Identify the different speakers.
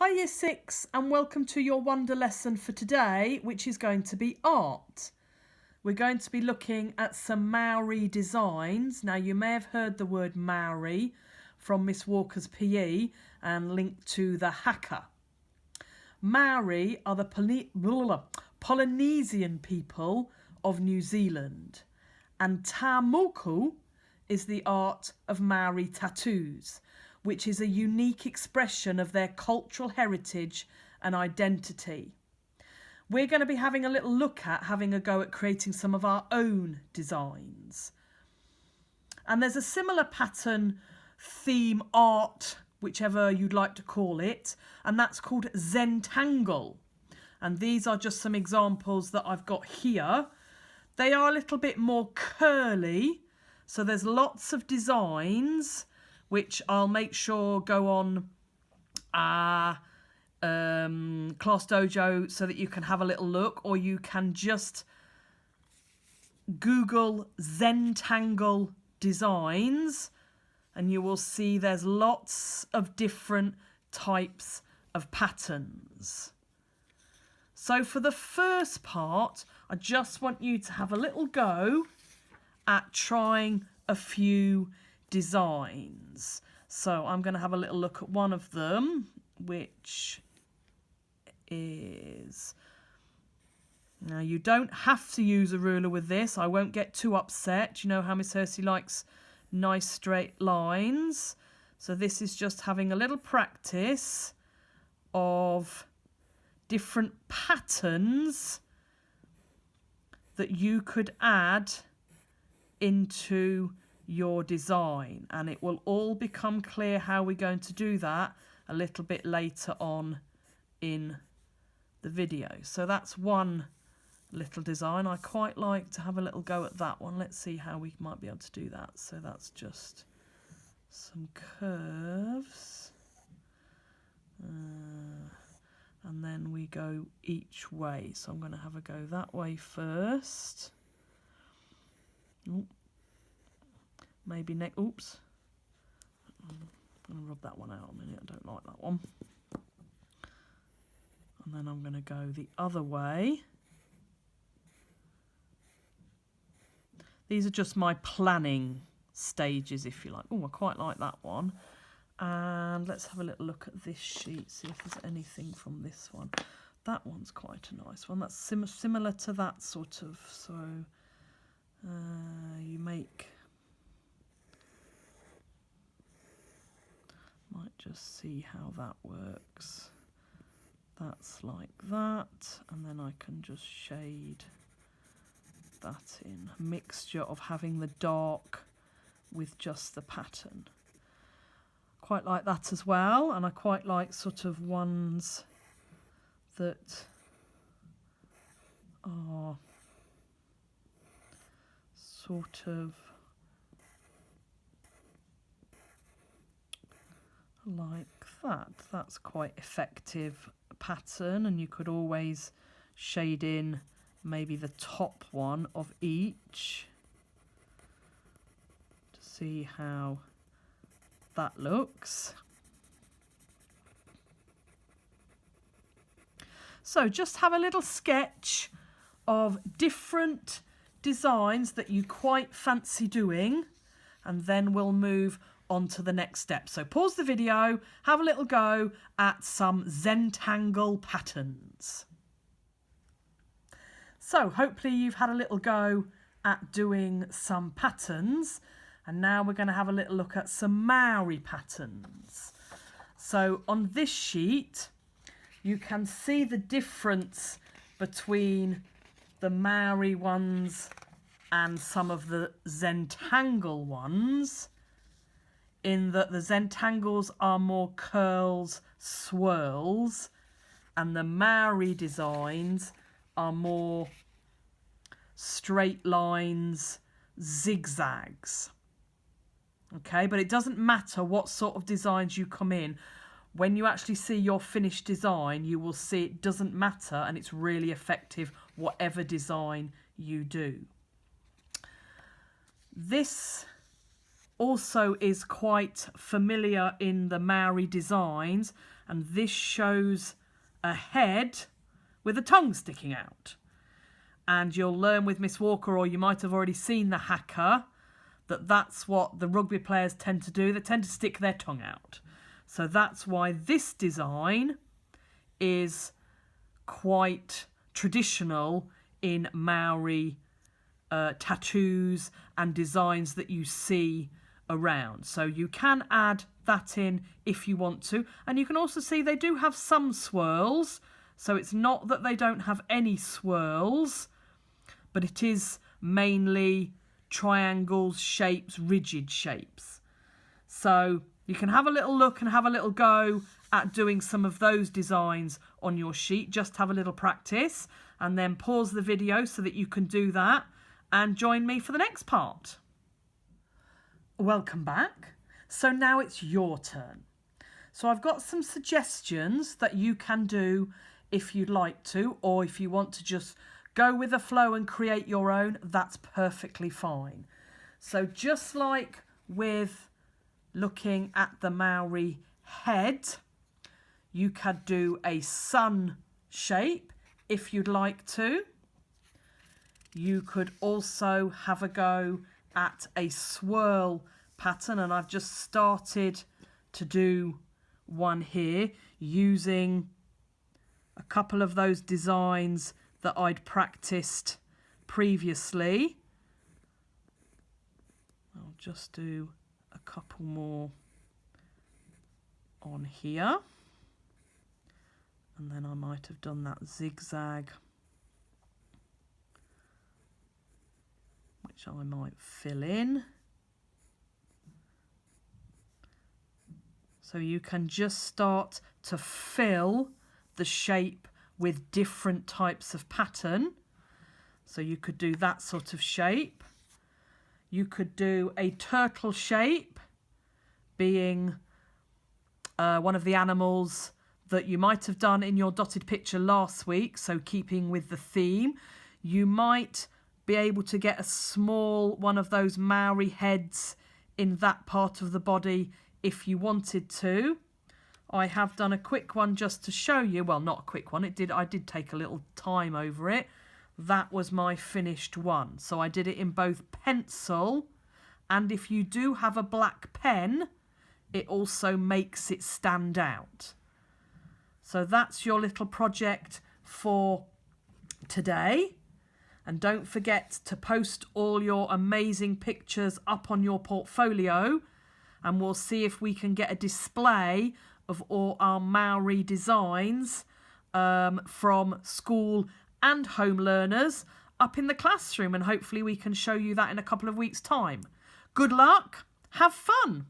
Speaker 1: Hi Year 6 and welcome to your wonder lesson for today, which is going to be art. We're going to be looking at some Maori designs. Now you may have heard the word Maori from Miss Walker's PE and linked to the haka. Maori are the Polynesian people of New Zealand, and tamoku is the art of Maori tattoos, which is a unique expression of their cultural heritage and identity. We're going to be having a little look at having a go at creating some of our own designs. And there's a similar pattern, theme, art, whichever you'd like to call it, and that's called Zentangle. And these are just some examples that I've got here. They are a little bit more curly, so there's lots of designs which I'll make sure go on Class Dojo so that you can have a little look, or you can just Google Zentangle designs and you will see there's lots of different types of patterns. So for the first part, I just want you to have a little go at trying a few designs. So I'm going to have a little look at one of them, which is, now you don't have to use a ruler with this. I won't get too upset. You know how Miss Hersey likes nice straight lines. So this is just having a little practice of different patterns that you could add into your design, and it will all become clear how we're going to do that a little bit later on in the video. So that's one little design. I quite like to have a little go at that one. Let's see how we might be able to do that. So that's just some curves, and then we go each way. So I'm going to have a go that way first. Ooh. Maybe next. Oops. I'm going to rub that one out a minute. I don't like that one. And then I'm going to go the other way. These are just my planning stages, if you like. Oh, I quite like that one. And let's have a little look at this sheet, see if there's anything from this one. That one's quite a nice one. That's similar to that sort of. So you make... Might just see how that works. That's like that, and then I can just shade that in. A mixture of having the dark with just the pattern. Quite like that as well, and I quite like sort of ones that are sort of like that. That's quite effective pattern, and you could always shade in maybe the top one of each to see how that looks. So just have a little sketch of different designs that you quite fancy doing, and then we'll move on to the next step. So pause the video, have a little go at some Zentangle patterns. So hopefully you've had a little go at doing some patterns, and now we're going to have a little look at some Maori patterns. So on this sheet you can see the difference between the Maori ones and some of the Zentangle ones, in that the Zentangles are more curls, swirls, and the Maori designs are more straight lines, zigzags. Okay, but it doesn't matter what sort of designs you come in. When you actually see your finished design, you will see it doesn't matter, and it's really effective whatever design you do. This also is quite familiar in the Maori designs, and this shows a head with a tongue sticking out. And you'll learn with Miss Walker, or you might have already seen the haka, that that's what the rugby players tend to do. They tend to stick their tongue out. So that's why this design is quite traditional in Maori tattoos and designs that you see around. So you can add that in if you want to. And you can also see they do have some swirls. So it's not that they don't have any swirls, but it is mainly triangles, shapes, rigid shapes. So you can have a little look and have a little go at doing some of those designs on your sheet. Just have a little practice and then pause the video so that you can do that and join me for the next part. Welcome back. So now it's your turn. So I've got some suggestions that you can do if you'd like to, or if you want to just go with the flow and create your own, that's perfectly fine. So just like with looking at the Maori head, you could do a sun shape if you'd like to. You could also have a go at a swirl pattern, and I've just started to do one here using a couple of those designs that I'd practiced previously. I'll just do a couple more on here, and then I might have done that zigzag, which I might fill in. So you can just start to fill the shape with different types of pattern. So you could do that sort of shape. You could do a turtle shape, being one of the animals that you might have done in your dotted picture last week. So keeping with the theme, you might be able to get a small one of those Maori heads in that part of the body if you wanted to. I have done a quick one just to show you. Well, not a quick one. I did take a little time over it. That was my finished one. So I did it in both pencil, and if you do have a black pen, it also makes it stand out. So that's your little project for today. And don't forget to post all your amazing pictures up on your portfolio, and we'll see if we can get a display of all our Maori designs from school and home learners up in the classroom, and hopefully we can show you that in a couple of weeks' time. Good luck, have fun!